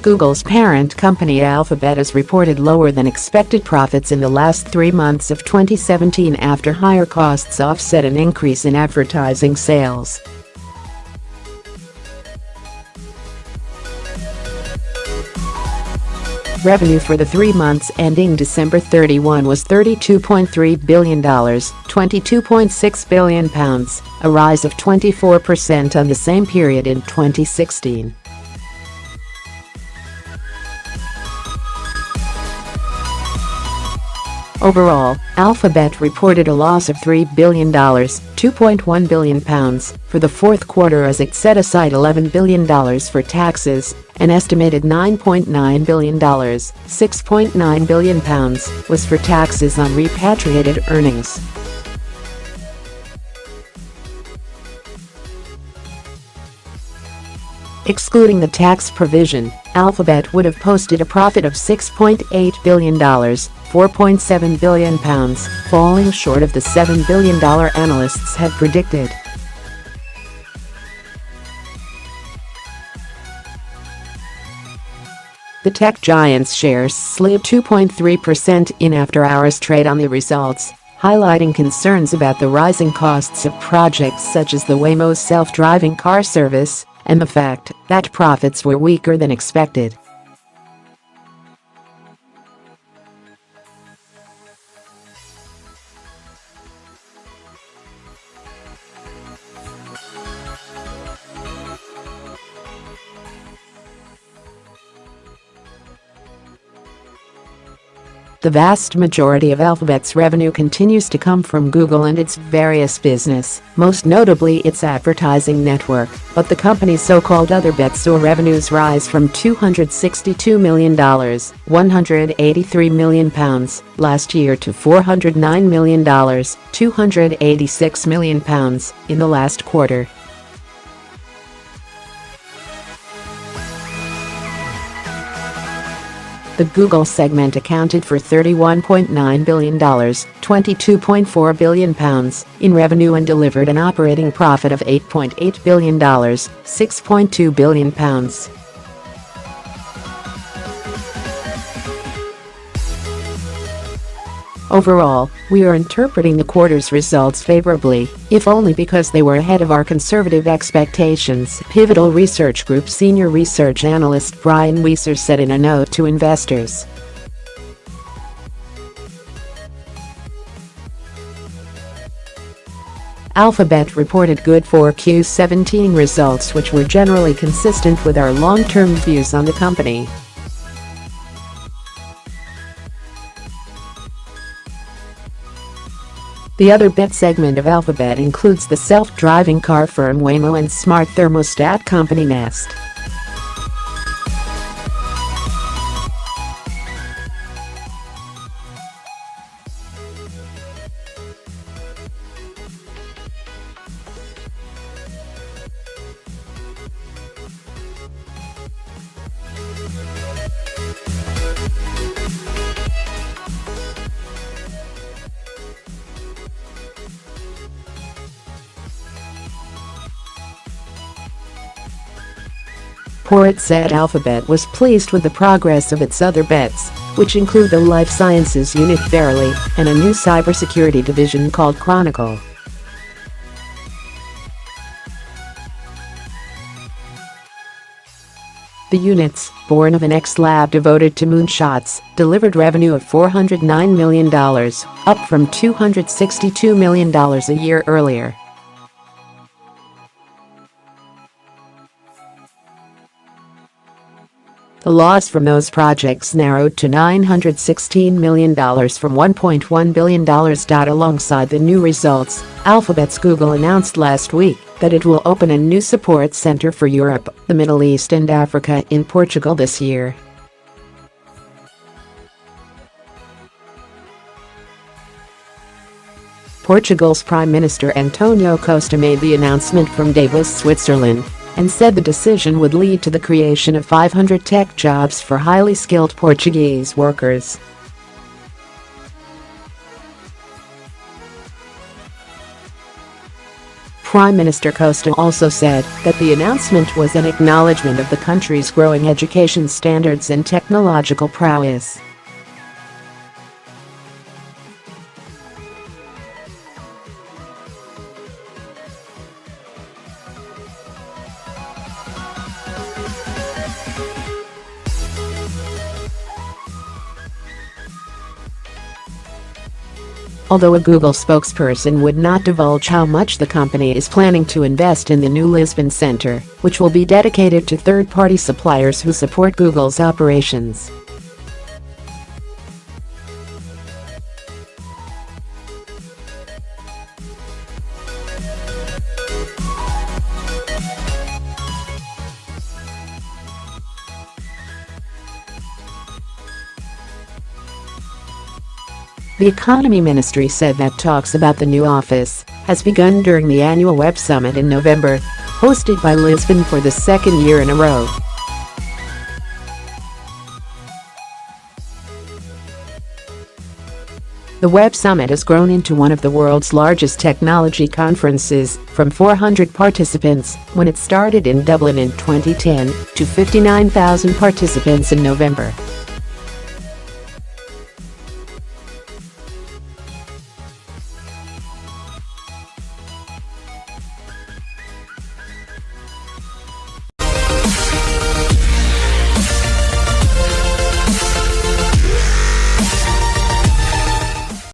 Google's parent company Alphabet has reported lower than expected profits in the last 3 months of 2017 after higher costs offset an increase in advertising sales. Revenue for the 3 months ending December 31 was $32.3 billion, £22.6 billion, a rise of 24% on the same period in 2016. Overall, Alphabet reported a loss of $3 billion, £2.1 billion, for the fourth quarter as it set aside $11 billion for taxes. An estimated $9.9 billion, £6.9 billion, was for taxes on repatriated earnings. Excluding the tax provision, Alphabet would have posted a profit of $6.8 billion, £4.7 billion, falling short of the $7 billion analysts had predicted. The tech giant's shares slid 2.3% in after-hours trade on the results, highlighting concerns about the rising costs of projects such as the Waymo self-driving car service and the fact that profits were weaker than expected. The vast majority of Alphabet's revenue continues to come from Google and its various business, most notably its advertising network, but the company's so-called other bets saw revenues rise from $262 million, £183 million, last year to $409 million, £286 million, in the last quarter. The Google segment accounted for $31.9 billion, £22.4 billion, in revenue and delivered an operating profit of $8.8 billion, £6.2 billion. Overall, we are interpreting the quarter's results favorably, if only because they were ahead of our conservative expectations, Pivotal Research Group senior research analyst Brian Weiser said in a note to investors. Alphabet reported good 4Q17 results which were generally consistent with our long-term views on the company. The other bet segment of Alphabet includes the self-driving car firm Waymo and smart thermostat company Nest. Report said Alphabet was pleased with the progress of its other bets, which include the life sciences unit Verily and a new cybersecurity division called Chronicle. The units, born of an ex-lab devoted to moonshots, delivered revenue of $409 million, up from $262 million a year earlier. The loss from those projects narrowed to $916 million from $1.1 billion. Alongside the new results, Alphabet's Google announced last week that it will open a new support center for Europe, the Middle East and Africa in Portugal this year. Portugal's Prime Minister António Costa made the announcement from Davos, Switzerland, and said the decision would lead to the creation of 500 tech jobs for highly skilled Portuguese workers. Prime Minister Costa also said that the announcement was an acknowledgement of the country's growing education standards and technological prowess. Although a Google spokesperson would not divulge how much the company is planning to invest in the new Lisbon center, which will be dedicated to third-party suppliers who support Google's operations. The Economy Ministry said that talks about the new office has begun during the annual Web Summit in November, hosted by Lisbon for the second year in a row. The Web Summit has grown into one of the world's largest technology conferences, from 400 participants when it started in Dublin in 2010 to 59,000 participants in November.